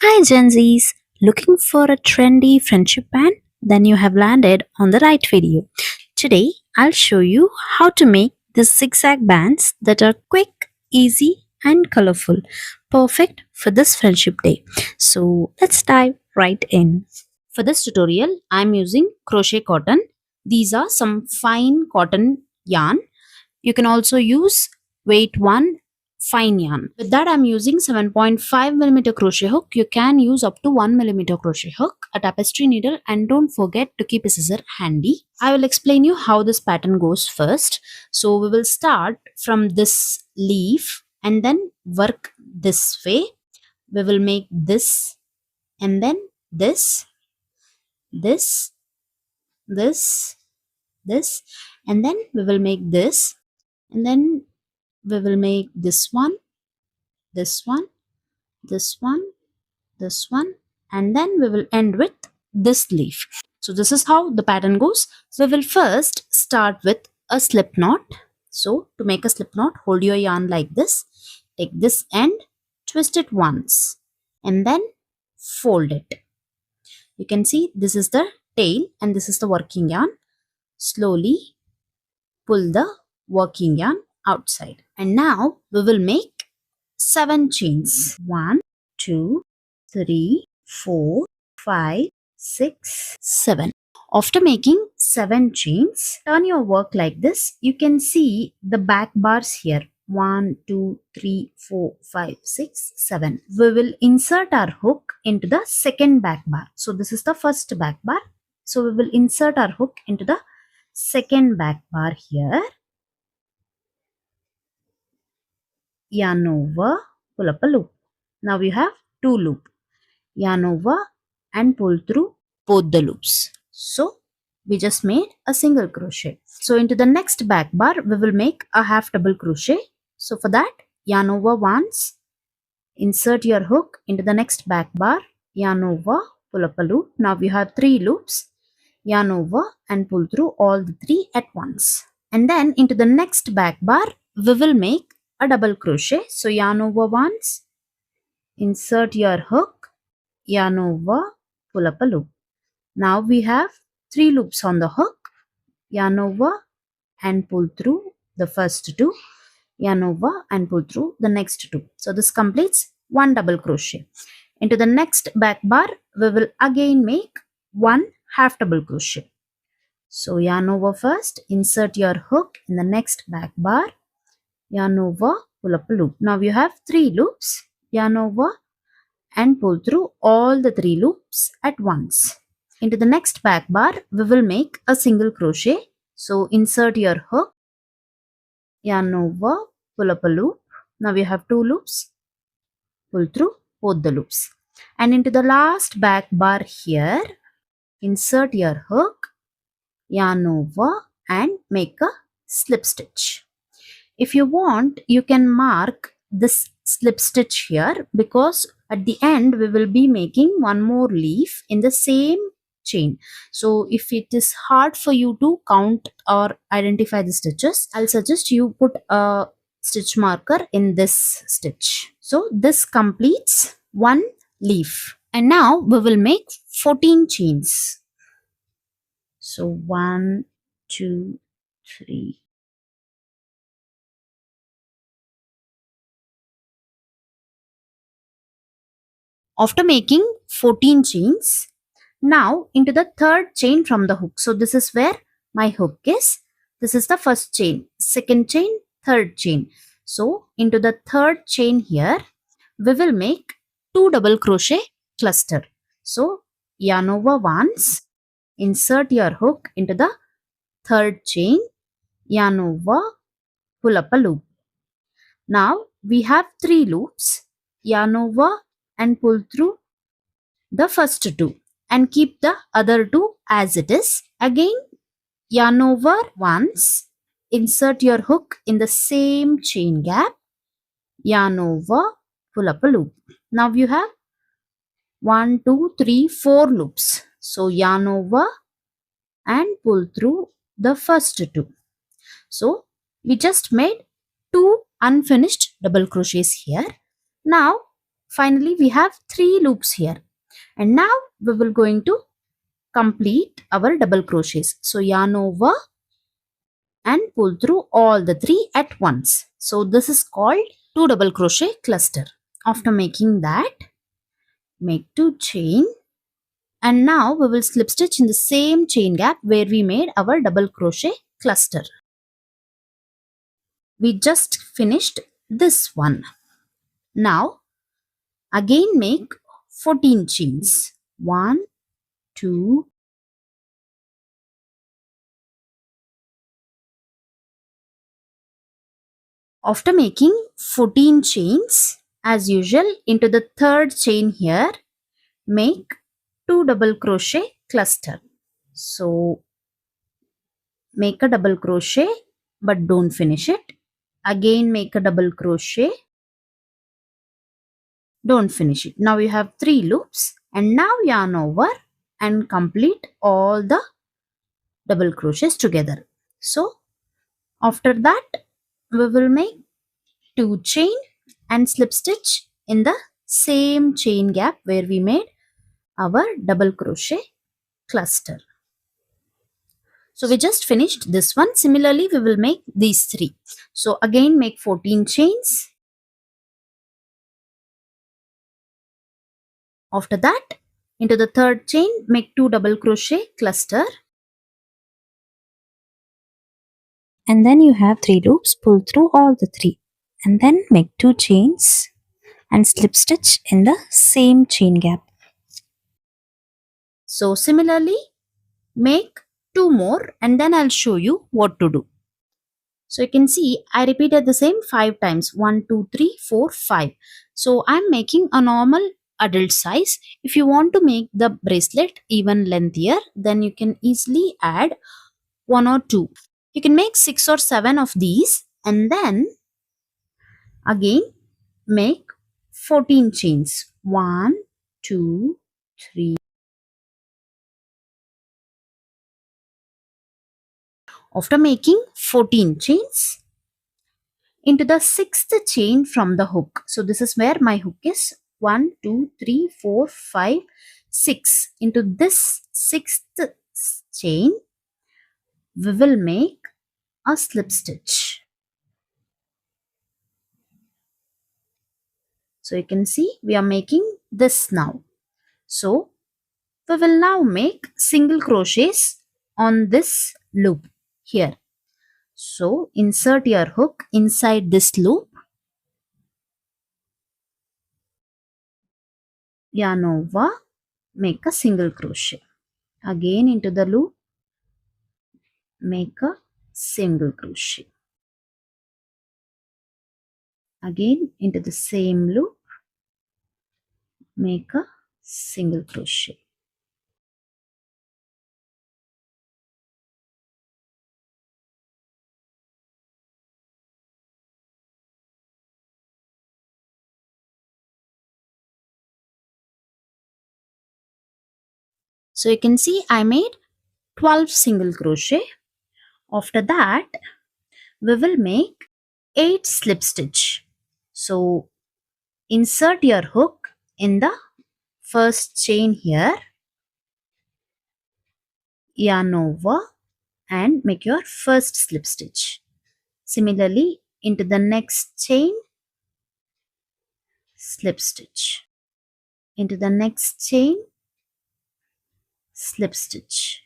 Hi Gen Zs, looking for a trendy friendship band? Then you have landed on the right video. Today I'll show you how to make the zigzag bands that are quick, easy and colorful, perfect for this friendship day. So let's dive right in. For this tutorial I'm using crochet cotton. These are some fine cotton yarn. You can also use weight 1 fine yarn. With that I'm using 7.5mm crochet hook. You can use up to 1mm crochet hook, a tapestry needle, and don't forget to keep a scissor handy. I will explain you how this pattern goes first. So we will start from this leaf and then work this way. We will make this and then this, this, this, this, and then we will make this, and then we will make this one, this one, this one, this one, and then we will end with this leaf. So this is how the pattern goes. So we will first start with a slip knot. So to make a slip knot, hold your yarn like this, take this end, twist it once, and then fold it. You can see this is the tail and this is the working yarn. Slowly pull the working yarn outside, and now we will make 7 chains. 1, 2, 3, 4, 5, 6, 7. After making 7 chains, turn your work like this. You can see the back bars here. 1, 2, 3, 4, 5, 6, 7. We will insert our hook into the second back bar. So this is the first back bar. So we will insert our hook into the second back bar here. Yarn over, pull up a loop. Now we have 2 loop. Yarn over and pull through both the loops. So we just made a single crochet. So into the next back bar we will make a half double crochet. So for that, yarn over once, insert your hook into the next back bar, yarn over, pull up a loop. Now we have 3 loops. Yarn over and pull through all the 3 at once. And then into the next back bar we will make a double crochet. So yarn over once, insert your hook, yarn over, pull up a loop. Now we have 3 loops on the hook. Yarn over and pull through the first 2, yarn over and pull through the next 2. So this completes 1 double crochet. Into the next back bar we will again make 1 half double crochet. So yarn over first, insert your hook in the next back bar, yarn over, pull up a loop. Now you have 3 loops. Yarn over and pull through all the 3 loops at once. Into the next back bar we will make a single crochet. So insert your hook, yarn over, pull up a loop. Now we have 2 loops. Pull through both the loops. And into the last back bar here, insert your hook, yarn over and make a slip stitch. If you want, you can mark this slip stitch here, because at the end we will be making one more leaf in the same chain. So if it is hard for you to count or identify the stitches, I'll suggest you put a stitch marker in this stitch. So this completes 1 leaf. And now we will make 14 chains. So 1, 2, 3. After making 14 chains, now into the third chain from the hook. So this is where my hook is. This is the first chain, second chain, third chain. So into the third chain here, we will make 2 double crochet cluster. So yarn over once, insert your hook into the third chain, yarn over, pull up a loop. Now we have 3 loops. Yarn over and pull through the first 2 and keep the other 2 as it is. Again, yarn over once, insert your hook in the same chain gap, yarn over, pull up a loop. Now you have 1, 2, 3, 4 loops. So yarn over and pull through the first 2. So we just made 2 unfinished double crochets here. Now finally we have 3 loops here. And now we will going to complete our double crochets. So yarn over and pull through all the 3 at once. So this is called 2 double crochet cluster. After making that, make 2 chain, and now we will slip stitch in the same chain gap where we made our double crochet cluster. We just finished this one. Now again make 14 chains. 1, 2, after making 14 chains, as usual, into the third chain here, make 2 double crochet cluster. So make a double crochet but don't finish it. Again make a double crochet, don't finish it. Now you have 3 loops, and now yarn over and complete all the double crochets together. So after that we will make 2 chain and slip stitch in the same chain gap where we made our double crochet cluster. So we just finished this one. Similarly, we will make these 3. So again make 14 chains. After that, into the third chain, make 2 double crochet cluster. And then you have 3 loops, pull through all the 3. And then make 2 chains and slip stitch in the same chain gap. So similarly, make 2 more, and then I'll show you what to do. So you can see I repeated the same 5 times. 1, 2, 3, 4, 5. So I'm making a normal adult size. If you want to make the bracelet even lengthier, then you can easily add 1 or 2. You can make 6 or 7 of these, and then again make 14 chains. 1, 2, 3. After making 14 chains, into the 6th chain from the hook. So this is where my hook is. 1, 2, 3, 4, 5, 6. Into this 6th chain, we will make a slip stitch. So you can see we are making this now. So we will now make single crochets on this loop here. So insert your hook inside this loop, yarn over, make a single crochet. Again into the loop, make a single crochet. Again into the same loop, make a single crochet. So you can see I made 12 single crochet. After that, we will make 8 slip stitch. So insert your hook in the first chain here, yarn over and make your first slip stitch. Similarly, into the next chain, slip stitch. Into the next chain, slip stitch.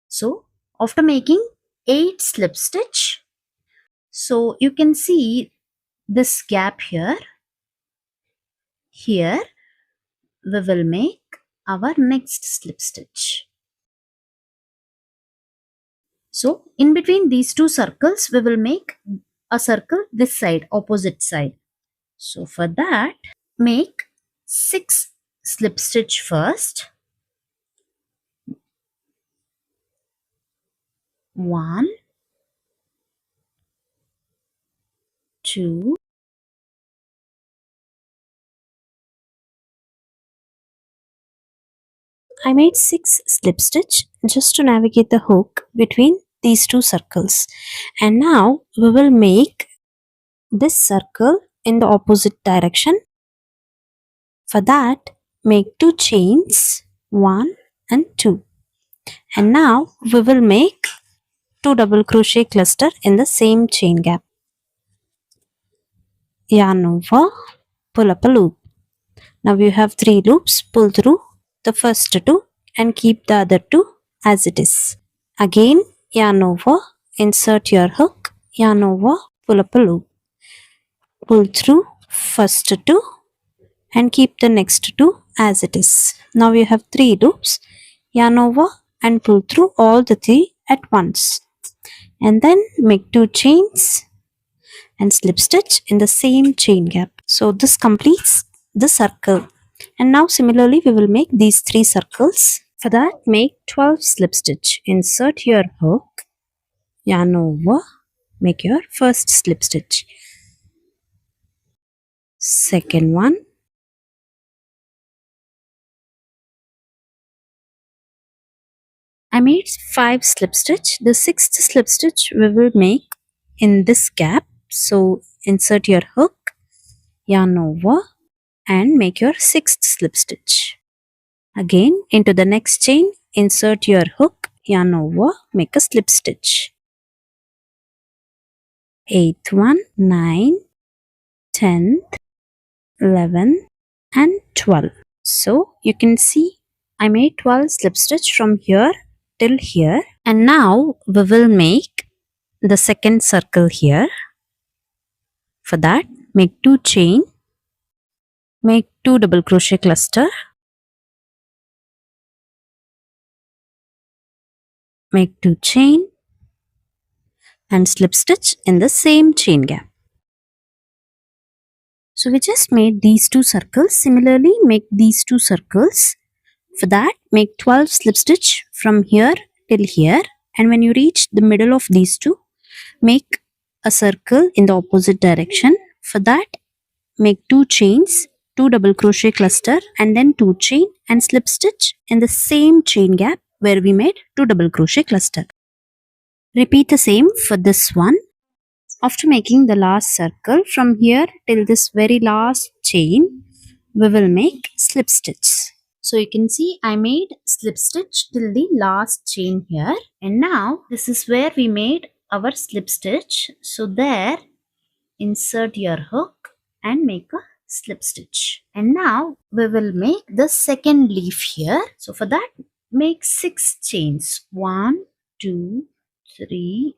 So after making 8 slip stitch, so you can see this gap here. Here we will make our next slip stitch. So in between these two circles, we will make a circle this side, opposite side. So for that, make 6 slip stitch first. 1, 2, I made 6 slip stitch just to navigate the hook between these two circles. And now we will make this circle in the opposite direction. For that, make 2 chains, 1 and 2. And now we will make 2 double crochet cluster in the same chain gap. Yarn over, pull up a loop. Now you have 3 loops, pull through the first 2 and keep the other 2 as it is. Again, yarn over, insert your hook, yarn over, pull up a loop. Pull through first 2 and keep the next 2 as it is. Now you have 3 loops, yarn over and pull through all the 3 at once. And then make 2 chains and slip stitch in the same chain gap. So this completes the circle. And now similarly we will make these 3 circles. For that, make 12 slip stitch. Insert your hook, yarn over, make your first slip stitch. Second one, I made 5 slip stitch. The 6th slip stitch we will make in this gap. So insert your hook, yarn over and make your 6th slip stitch. Again into the next chain, insert your hook, yarn over, make a slip stitch. 8th one, 9, 10th, 11 and 12. So you can see I made 12 slip stitch from here till here. And now we will make the second circle here. For that, make 2 chain, make 2 double crochet cluster, make 2 chain and slip stitch in the same chain gap. So we just made these 2 circles. Similarly, make these 2 circles. For that, make 12 slip stitch from here till here. And when you reach the middle of these 2, make a circle in the opposite direction. For that, make 2 chains, 2 double crochet cluster and then 2 chain and slip stitch in the same chain gap where we made 2 double crochet cluster. Repeat the same for this one. After making the last circle from here till this very last chain, we will make slip stitch. So you can see I made slip stitch till the last chain here. And now this is where we made our slip stitch. So there, insert your hook and make a slip stitch. And now we will make the second leaf here. So for that, make 6 chains. 1, 2, 3,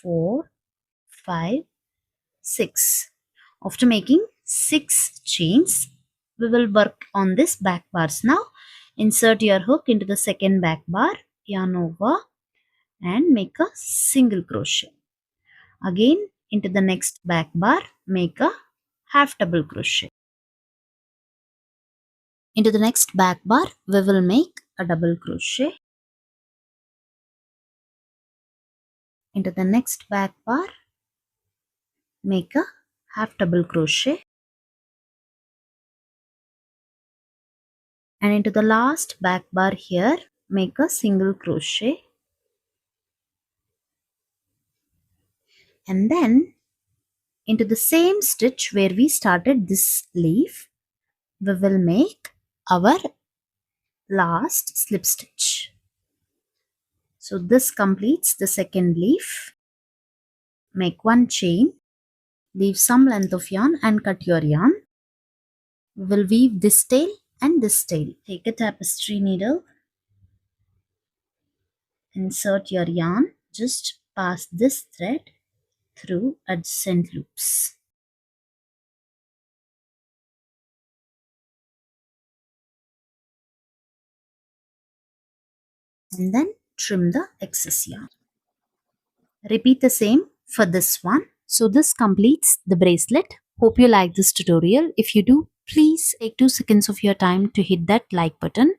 4, 5, 6. After making 6 chains, we will work on this back bars now. Insert your hook into the second back bar, yarn over and make a single crochet. Again into the next back bar, make a half double crochet. Into the next back bar, we will make a double crochet. Into the next back bar, make a half double crochet. And into the last back bar here, make a single crochet. And then into the same stitch where we started this leaf, we will make our last slip stitch. So this completes the second leaf. Make 1 chain, leave some length of yarn and cut your yarn. We will weave this tail and this tail. Take a tapestry needle, insert your yarn, just pass this thread through adjacent loops. And then trim the excess yarn. Repeat the same for this one. So this completes the bracelet. Hope you like this tutorial. If you do, please take 2 seconds of your time to hit that like button.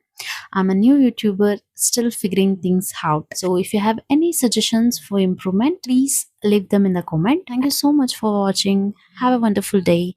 I'm a new YouTuber still figuring things out. So if you have any suggestions for improvement, please leave them in the comment. Thank you so much for watching. Have a wonderful day.